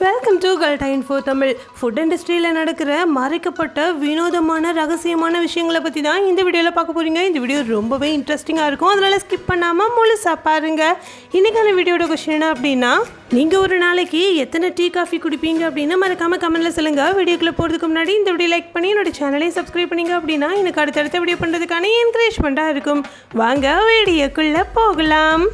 Welcome to கல்டா info Tamil. Food இண்டஸ்ட்ரியில் நடக்கிற மறைக்கப்பட்ட வினோதமான ரகசியமான விஷயங்களை பற்றி தான் இந்த வீடியோவில் பார்க்க போகிறீங்க. இந்த வீடியோ ரொம்பவே இன்ட்ரெஸ்டிங்காக இருக்கும், அதனால் ஸ்கிப் பண்ணாமல் முழுசாக பாருங்கள். இன்றைக்கான வீடியோட கொஸ்டின் என்ன அப்படின்னா, நீங்கள் ஒரு நாளைக்கு எத்தனை டீ காஃபி குடிப்பீங்க அப்படின்னு மறக்காமல் கமெண்ட்டில் சொல்லுங்கள். வீடியோக்குள்ளே போகிறதுக்கு முன்னாடி இந்த வீடியோ லைக் பண்ணி என்னோட சேனலையும் சப்ஸ்கிரைப் பண்ணிங்க அப்படின்னா எனக்கு அடுத்தடுத்த வீடியோ பண்ணுறதுக்கான என்கரேஜ்மெண்ட்டாக இருக்கும். வாங்க வீடியோக்குள்ளே போகலாம்.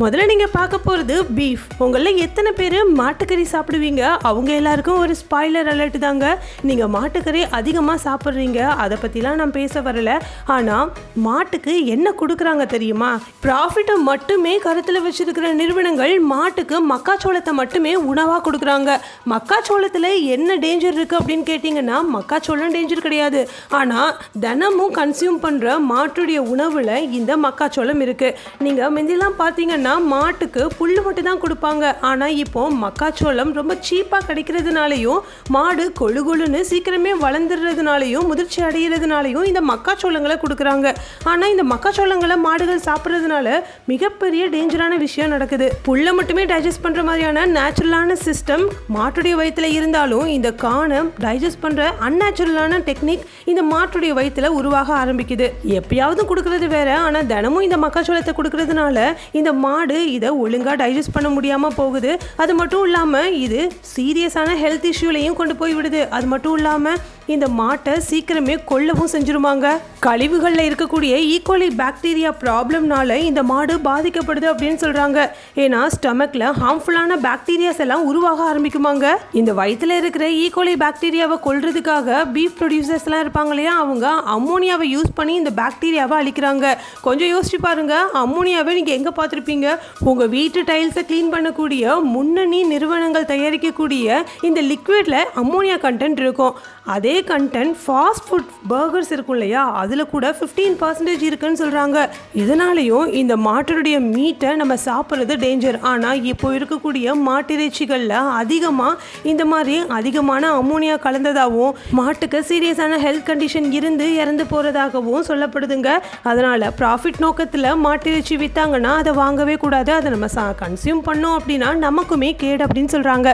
முதல்ல நீங்கள் பார்க்க போகிறது பீஃப். உங்களில் எத்தனை பேர் மாட்டுக்கறி சாப்பிடுவீங்க? அவங்க எல்லாருக்கும் ஒரு ஸ்பாய்லர் அலர்ட் தாங்க. நீங்கள் மாட்டுக்கறி அதிகமாக சாப்பிட்றீங்க, அதை பற்றிலாம் நான் பேச வரல. ஆனால் மாட்டுக்கு என்ன கொடுக்குறாங்க தெரியுமா? ப்ராஃபிட்டை மட்டுமே கருத்தில் வச்சுருக்கிற நிறுவனங்கள் மாட்டுக்கு மக்காச்சோளத்தை மட்டுமே உணவாக கொடுக்குறாங்க. மக்காச்சோளத்தில் என்ன டேஞ்சர் இருக்குது அப்படின்னு கேட்டிங்கன்னா, மக்காச்சோளம் டேஞ்சர் கிடையாது. ஆனால் தினமும் கன்சியூம் பண்ணுற மாட்டுடைய உணவில் இந்த மக்காச்சோளம் இருக்குது. நீங்கள் முந்திலாம் பார்த்தீங்கன்னா மாட்டுக்கு புல் மட்டும் தான் கொடுப்பாங்க. ஆனால் இப்போ மக்காச்சோளம் ரொம்ப சீப்பாக கிடைக்கிறதுனாலையும் மாடு கொழுன்னு சீக்கிரமே வளர்ந்துடுறதுனாலையும் முதிர்ச்சி அடைகிறதுனாலையும் இந்த மக்காச்சோளங்களை கொடுக்குறாங்க. ஆனால் இந்த மக்காச்சோளங்களை மாடுகள் சாப்பிட்றதுனால மிகப்பெரிய டேஞ்சரான விஷயம் நடக்குது. புல்லை மட்டுமே டைஜஸ்ட் பண்ணுற மாதிரியான நேச்சுரலான சிஸ்டம் மாட்டுடைய வயிற்றில் இருந்தாலும் இந்த கானை டைஜஸ்ட் பண்ணுற அன்நேச்சுரலான டெக்னிக் இந்த மாட்டுடைய வயிற்றில் உருவாக ஆரம்பிக்குது. எப்பயாவது கொடுக்கறது வேற, ஆனால் தினமும் இந்த மக்காச்சோளத்தை கொடுக்கறதுனால இந்த மாடு இதை ஒழுங்காக டைஜஸ்ட் பண்ண முடியாமல் போகுது. அது மட்டும் இல்லாமல் இது சீரியஸான ஹெல்த் இஷ்யூலையும் கொண்டு போய் விடுது. அது மட்டும் இல்லாமல் இந்த மாட்டை சீக்கிரமே கொல்லவும் செஞ்சுருவாங்க. கழிவுகளில் இருக்கக்கூடிய ஈகோலி பாக்டீரியா ப்ராப்ளம்னால இந்த மாடு பாதிக்கப்படுது அப்படின்னு சொல்கிறாங்க. ஏன்னா ஸ்டமக்கில் ஹார்ம்ஃபுல்லான பாக்டீரியாஸ் எல்லாம் உருவாக ஆரம்பிக்குமாங்க. இந்த வயிற்றில் இருக்கிற ஈகோலி பாக்டீரியாவை கொல்றதுக்காக பீஃப் ப்ரொடியூசர்ஸ்லாம் இருப்பாங்க இல்லையா, அவங்க அம்மோனியாவை யூஸ் பண்ணி இந்த பாக்டீரியாவை அழிக்கிறாங்க. கொஞ்சம் யோசிச்சு பாருங்க, அம்மோனியாவை நீங்கள் எங்கே பார்த்துருப்பீங்க? உங்கள் வீட்டு டைல்ஸை க்ளீன் பண்ணக்கூடிய முன்னணி நிறுவனங்கள் தயாரிக்கக்கூடிய இந்த லிக்விடில் அம்மோனியா கண்டென்ட் இருக்கும். அதே கண்டென்ட் ஃபாஸ்ட் ஃபுட் பர்கர்ஸ் இருக்கும் இல்லையா, அதில் கூட 15% இருக்குன்னு சொல்கிறாங்க. இதனாலையும் இந்த மாட்டுடைய மீட்டை நம்ம சாப்பிட்றது டேஞ்சர். ஆனால் இப்போ இருக்கக்கூடிய மாட்டிறைச்சிகளில் அதிகமாக இந்த மாதிரி அதிகமான அம்மோனியா கலந்ததாகவும் மாட்டுக்கு சீரியஸான ஹெல்த் கண்டிஷன் இருந்து இறந்து போகிறதாகவும் சொல்லப்படுதுங்க. அதனால் ப்ராஃபிட் நோக்கத்தில் மாட்டிறைச்சி விற்றாங்கன்னா அதை வாங்கவே கூடாது. அதை நம்ம கன்சியூம் பண்ணோம் அப்படின்னா நமக்குமே கேடு அப்படின்னு சொல்கிறாங்க.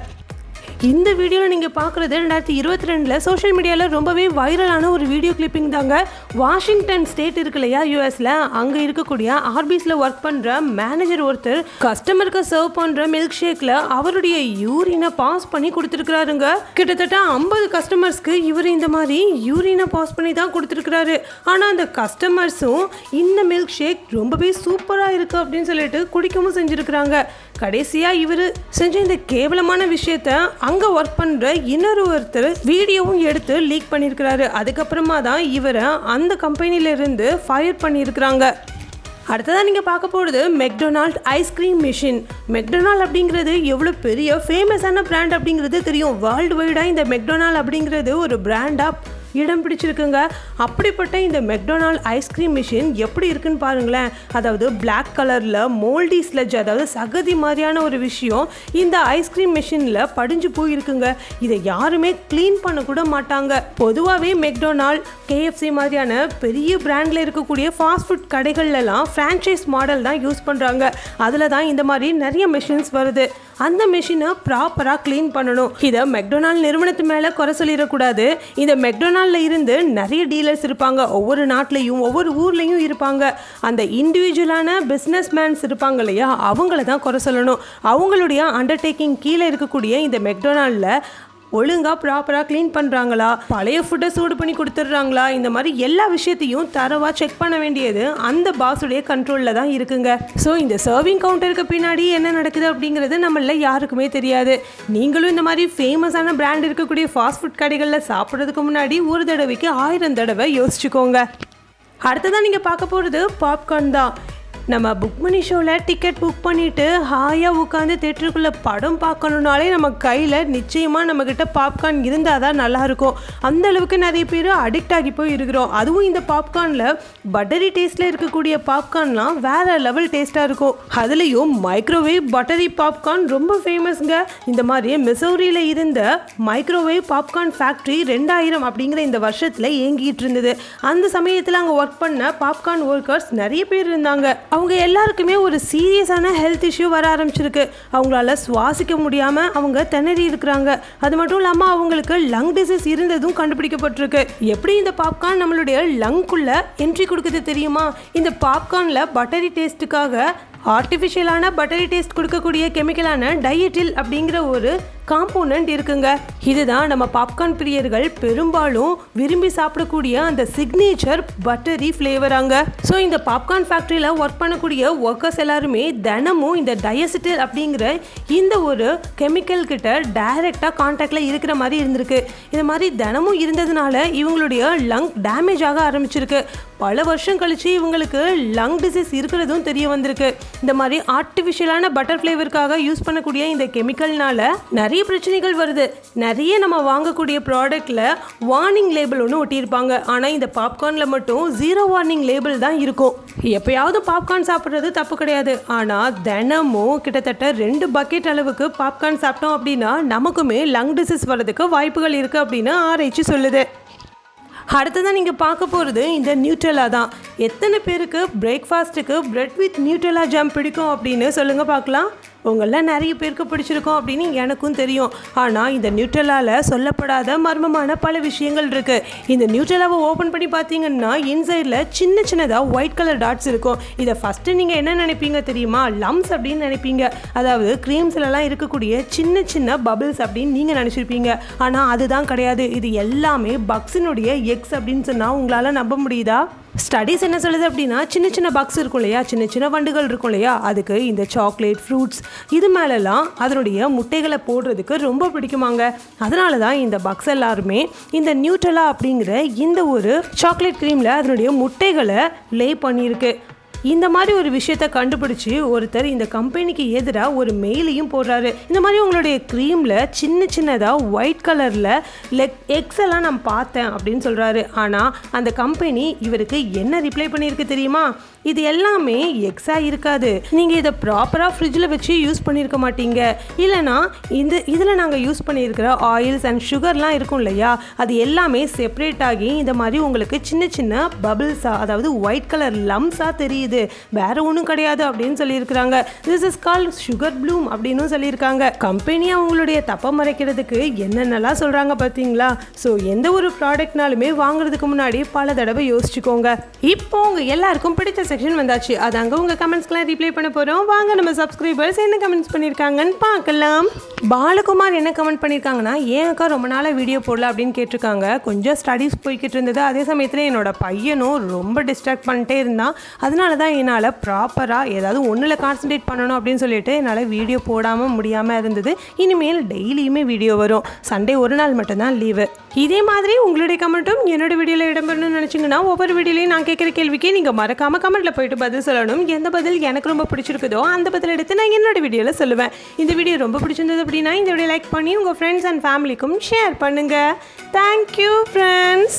இந்த வீடியோவில் நீங்கள் பார்க்குறது 2022 சோஷியல் மீடியாவில் ரொம்பவே வைரலான ஒரு வீடியோ கிளிப்பிங் தாங்க. வாஷிங்டன் ஸ்டேட் இருக்கு இல்லையா, யூஎஸில், அங்கே இருக்கக்கூடிய ஆர்பிஸில் ஒர்க் பண்ணுற மேனேஜர் ஒருத்தர் கஸ்டமருக்கு சர்வ் பண்ணுற மில்க் ஷேக்கில் அவருடைய யூரினை பாஸ் பண்ணி கொடுத்துருக்குறாருங்க. கிட்டத்தட்ட 50 கஸ்டமர்ஸ்க்கு இவர் இந்த மாதிரி யூரினை பாஸ் பண்ணி தான் கொடுத்துருக்குறாரு. ஆனால் அந்த கஸ்டமர்ஸும் இந்த மில்க் ஷேக் ரொம்பவே சூப்பராக இருக்குது அப்படின்னு சொல்லிட்டு குடிக்கவும் செஞ்சுருக்குறாங்க. கடைசியாக இவர் செஞ்ச இந்த கேவலமான விஷயத்த அங்கே ஒர்க் பண்ணுற இன்னொரு ஒருத்தர் வீடியோவும் எடுத்து லீக் பண்ணியிருக்கிறாரு. அதுக்கப்புறமா தான் இவரை அந்த கம்பெனியிலேருந்து ஃபயர் பண்ணியிருக்கிறாங்க. அடுத்ததான் நீங்கள் பார்க்க போகிறது மெக்டொனால்ட் ஐஸ்கிரீம் மிஷின். மெக்டொனால்ட் அப்படிங்கிறது எவ்வளோ பெரிய ஃபேமஸான பிராண்ட் அப்படிங்கிறது தெரியும். வேர்ல்டு வைடாக இந்த மெக்டொனால்ட் அப்படிங்கிறது ஒரு பிராண்டாக இடம் பிடிச்சிருக்குங்க. அப்படிப்பட்ட இந்த மெக்டொனால்ட் ஐஸ்கிரீம் மிஷின் எப்படி இருக்குன்னு பாருங்களேன். அதாவது பிளாக் கலரில் மோல்டி ஸ்லெட்ஜ், அதாவது சகதி மாதிரியான ஒரு விஷயம் இந்த ஐஸ்கிரீம் மிஷினில் படிஞ்சு போயிருக்குங்க. இதை யாருமே க்ளீன் பண்ணக்கூட மாட்டாங்க. பொதுவாகவே மெக்டொனால்ட், கேஎஃப்சி மாதிரியான பெரிய பிராண்டில் இருக்கக்கூடிய ஃபாஸ்ட் ஃபுட் கடைகள்லாம் ஃப்ரான்ச்சைஸ் மாடல் தான் யூஸ் பண்ணுறாங்க. அதில் தான் இந்த மாதிரி நிறைய மிஷின்ஸ் வருது. அந்த மிஷினை ப்ராப்பராக க்ளீன் பண்ணணும். இதை மெக்டொனால்ட் நிறுவனத்து மேலே குறை சொல்லிடக்கூடாது. இந்த மெக்டொனால்டில் இருந்து நிறைய டீலர்ஸ் இருப்பாங்க. ஒவ்வொரு நாட்டிலையும் ஒவ்வொரு ஊர்லேயும் இருப்பாங்க. அந்த இண்டிவிஜுவலான பிஸ்னஸ் மேன்ஸ் இருப்பாங்க இல்லையா, அவங்கள தான் குறை சொல்லணும். அவங்களுடைய அண்டர்டேக்கிங் கீழே இருக்கக்கூடிய இந்த மெக்டொனால்டில் ஒழுங்காக ப்ராப்பராக க்ளீன் பண்ணுறாங்களா, பழைய ஃபுட்டை சூடு பண்ணி கொடுத்துட்றாங்களா, இந்த மாதிரி எல்லா விஷயத்தையும் தரவாக செக் பண்ண வேண்டியது அந்த பாஸுடைய கண்ட்ரோலில் தான் இருக்குங்க. ஸோ இந்த சர்விங் கவுண்டருக்கு பின்னாடி என்ன நடக்குது அப்படிங்கிறது நம்மள யாருக்குமே தெரியாது. நீங்களும் இந்த மாதிரி ஃபேமஸான பிராண்ட் இருக்கக்கூடிய ஃபாஸ்ட் ஃபுட் கடைகளில் சாப்பிட்றதுக்கு முன்னாடி ஒரு தடவைக்கு 1000 தடவை யோசிச்சுக்கோங்க. அடுத்ததான் நீங்கள் பார்க்க போகிறது பாப்கார்ன் தான். நம்ம புக் மணி ஷோவில் டிக்கெட் புக் பண்ணிவிட்டு ஹாயாக உட்காந்து தேட்டருக்குள்ளே படம் பார்க்கணுன்னாலே நம்ம கையில் நிச்சயமாக நம்மக்கிட்ட பாப்கார்ன் இருந்தால் தான் நல்லாயிருக்கும். அந்தளவுக்கு நிறைய பேர் அடிக்ட் ஆகி போய் இருக்கிறோம். அதுவும் இந்த பாப்கார்னில் பட்டரி டேஸ்ட்டில் இருக்கக்கூடிய பாப்கார்ன்லாம் வேறு லெவல் டேஸ்ட்டாக இருக்கும். அதுலேயும் மைக்ரோவேவ் பட்டரி பாப்கார்ன் ரொம்ப ஃபேமஸ்ங்க. இந்த மாதிரி மிசௌரியில் இருந்த மைக்ரோவேவ் பாப்கார்ன் ஃபேக்ட்ரி 2000 அப்படிங்கிற இந்த வருஷத்தில் இயங்கிட்டு இருந்தது. அந்த சமயத்தில் அங்கே ஒர்க் பண்ண பாப்கார்ன் ஒர்க்கர்ஸ் நிறைய பேர் இருந்தாங்க. அவங்க எல்லாருக்குமே ஒரு சீரியஸான ஹெல்த் இஷ்யூ வர ஆரம்பிச்சிருக்கு. அவங்களால சுவாசிக்க முடியாமல் அவங்க திணறி இருக்கிறாங்க. அது மட்டும் இல்லாமல் அவங்களுக்கு லங் டிசீஸ் இருந்ததும் கண்டுபிடிக்கப்பட்டிருக்கு. எப்படி இந்த பாப்கார்ன் நம்மளுடைய லங்குள்ள என்ட்ரி கொடுக்குது தெரியுமா? இந்த பாப்கார்னில் பட்டரி டேஸ்ட்டுக்காக ஆர்டிஃபிஷியலான பட்டரி டேஸ்ட் கொடுக்கக்கூடிய கெமிக்கலான டயட்டில் அப்படிங்கிற ஒரு காம்போனன்ட் இருக்குங்க. இதுதான் நம்ம பாப்கார்ன் பிரியர்கள் பெரும்பாலும் விரும்பி சாப்பிடக்கூடிய அந்த சிக்னேச்சர் பட்டரி ஃப்ளேவராங்க. ஸோ இந்த பாப்கார்ன் ஃபேக்ட்ரியில் ஒர்க் பண்ணக்கூடிய ஒர்க்கர்ஸ் எல்லாருமே தினமும் இந்த டயசிட்டில் அப்படிங்கிற இந்த ஒரு கெமிக்கல் கிட்ட டைரெக்டாக கான்டாக்டில் இருக்கிற மாதிரி இருந்திருக்கு. இந்த மாதிரி தினமும் இருந்ததுனால இவங்களுடைய லங் டேமேஜ் ஆக ஆரம்பிச்சிருக்கு. பல வருஷம் கழிச்சு இவங்களுக்கு லங் டிசீஸ் இருக்கிறதும் தெரிய வந்திருக்கு. இந்த மாதிரி ஆர்டிஃபிஷியலான பட்டர் ஃப்ளேவருக்காக யூஸ் பண்ணக்கூடிய இந்த கெமிக்கல்னால நிறைய பிரச்சனைகள் வருது. நிறைய நம்ம வாங்கக்கூடிய ப்ராடக்டில் வார்னிங் லேபிள் ஒன்று ஒட்டியிருப்பாங்க. ஆனால் இந்த பாப்கார்னில் மட்டும் 0 வார்னிங் லேபிள் தான் இருக்கும். எப்பயாவது பாப்கார்ன் சாப்பிட்றது தப்பு கிடையாது. ஆனால் தினமும் கிட்டத்தட்ட 2 பக்கெட் அளவுக்கு பாப்கார்ன் சாப்பிட்டோம் அப்படின்னா நமக்குமே லங் டிசீஸ் வர்றதுக்கு வாய்ப்புகள் இருக்குது அப்படின்னு ஆராய்ச்சி சொல்லுது. அடுத்ததான் நீங்கள் பார்க்க போகிறது இந்த நியூட்ரெலா தான். எத்தனை பேருக்கு பிரேக்ஃபாஸ்ட்டுக்கு பிரெட் வித் நியூட்ரெலா ஜாம் பிடிக்கும் அப்படின்னு சொல்லுங்கள் பார்க்கலாம். உங்களெலாம் நிறைய பேருக்கு பிடிச்சிருக்கோம் அப்படின்னு எனக்கும் தெரியும். ஆனால் இந்த நியூட்ரெலாவில் சொல்லப்படாத மர்மமான பல விஷயங்கள் இருக்குது. இந்த நியூட்ரெலாவை ஓப்பன் பண்ணி பார்த்தீங்கன்னா இன்சைடில் சின்ன சின்னதாக ஒயிட் கலர் டாட்ஸ் இருக்கும். இதை ஃபஸ்ட்டு நீங்கள் என்ன நினைப்பீங்க தெரியுமா? லம்ஸ் அப்படின்னு நினைப்பீங்க. அதாவது க்ரீம்ஸ்லலாம் இருக்கக்கூடிய சின்ன சின்ன பபிள்ஸ் அப்படின்னு நீங்கள் நினச்சிருப்பீங்க. ஆனால் அதுதான் கிடையாது. இது எல்லாமே பக்ஸினுடைய எக்ஸ் அப்படின்னு சொன்னால் உங்களால் நம்ப முடியுதா? ஸ்டடீஸ் என்ன சொல்லுது அப்படின்னா சின்ன சின்ன பக்ஸ் இருக்கும் இல்லையா, சின்ன சின்ன வண்டுகள் இருக்கும் இல்லையா, அதுக்கு இந்த சாக்லேட் ஃப்ரூட்ஸ் இது மேலெல்லாம் அதனுடைய முட்டைகளை போடுறதுக்கு ரொம்ப பிடிக்குமாங்க. அதனால தான் இந்த பக்ஸ் எல்லாருமே இந்த நியூட்ரெலா அப்படிங்கிற இந்த ஒரு சாக்லேட் க்ரீமில் அதனுடைய முட்டைகளை லே பண்ணியிருக்கு. இந்த மாதிரி ஒரு விஷயத்தை கண்டுபிடிச்சி ஒருத்தர் இந்த கம்பெனிக்கு எதிராக ஒரு மெயிலையும் போடுறாரு. இந்த மாதிரி உங்களுடைய க்ரீமில் சின்ன சின்னதாக ஒயிட் கலரில் எக்ஸ் எல்லாம் நான் பார்த்தேன் அப்படின்னு சொல்கிறாரு. ஆனால் அந்த கம்பெனி இவருக்கு என்ன ரிப்ளை பண்ணியிருக்கு தெரியுமா? இது எல்லாமே எக்ஸாக இருக்காது, நீங்கள் இதை ப்ராப்பராக ஃப்ரிட்ஜில் வச்சு யூஸ் பண்ணியிருக்க மாட்டீங்க, இல்லைனா இதில் நாங்கள் யூஸ் பண்ணியிருக்கிற ஆயில்ஸ் அண்ட் சுகர்லாம் இருக்கும் இல்லையா, அது எல்லாமே செப்பரேட் ஆகி இந்த மாதிரி உங்களுக்கு சின்ன சின்ன பபிள்ஸாக, அதாவது ஒயிட் கலர் லம்ஸாக தெரியுது, வேற ஒன்றும் கிடையாது அப்படின்னு சொல்லியிருக்கிறாங்க. This is call sugar Bloom அப்படின்னு சொல்லியிருக்காங்க. கம்பெனி அவங்களுடைய தப்பை மறைக்கிறதுக்கு என்னென்னலாம் சொல்கிறாங்க பார்த்தீங்களா? ஸோ எந்த ஒரு ப்ராடக்ட்னாலுமே வாங்குறதுக்கு முன்னாடி பல தடவை யோசிச்சுக்கோங்க. இப்போ உங்கள் எல்லாருக்கும் பிடிச்ச செக்ஷன் வந்தாச்சு. அது அங்கே உங்கள் கமெண்ட்ஸ்க்கெலாம் ரிப்ளை பண்ண போகிறோம். வாங்க நம்ம சப்ஸ்கிரைபர்ஸ் என்ன கமெண்ட்ஸ் பண்ணியிருக்காங்கன்னு பார்க்கலாம். பாலகுமார் என்ன கமெண்ட் பண்ணியிருக்காங்கன்னா, ஏன் அக்கா ரொம்ப நாளாக வீடியோ போடல அப்படின்னு கேட்டிருக்காங்க. கொஞ்சம் ஸ்டடீஸ் போய்கிட்டு இருந்தது, அதே சமயத்தில் என்னோட பையனும் ரொம்ப டிஸ்ட்ராக்ட் பண்ணிட்டே இருந்தான். அதனால தான் என்னால் ப்ராப்பராக ஏதாவது ஒன்றில் கான்சன்ட்ரேட் பண்ணணும் அப்படின்னு சொல்லிட்டு என்னால் வீடியோ போடாமல் முடியாமல் இருந்தது. இனிமேல் டெய்லியுமே வீடியோ வரும். சண்டே ஒரு நாள் மட்டும்தான் லீவு. இதே மாதிரி உங்களுடைய கமெண்ட்டும் என்னோட வீடியோவில் இடம்பெறணும்னு நினச்சிங்கன்னா ஒவ்வொரு வீடியோலையும் நான் கேட்குற கேள்விக்கு நீங்கள் மறக்காமல் கமெண்ட்டில் போயிட்டு பதில் சொல்லணும். எந்த பதில் எனக்கு ரொம்ப பிடிச்சிருக்குதோ அந்த பதில் எடுத்து நான் என்னோட வீடியோவில் சொல்லுவேன். இந்த வீடியோ ரொம்ப பிடிச்சிருந்தது அப்படின்னா இந்த வீடியோ லைக் பண்ணி உங்கள் ஃப்ரெண்ட்ஸ் அண்ட் ஃபேமிலிக்கும் ஷேர் பண்ணுங்கள். Thank you friends.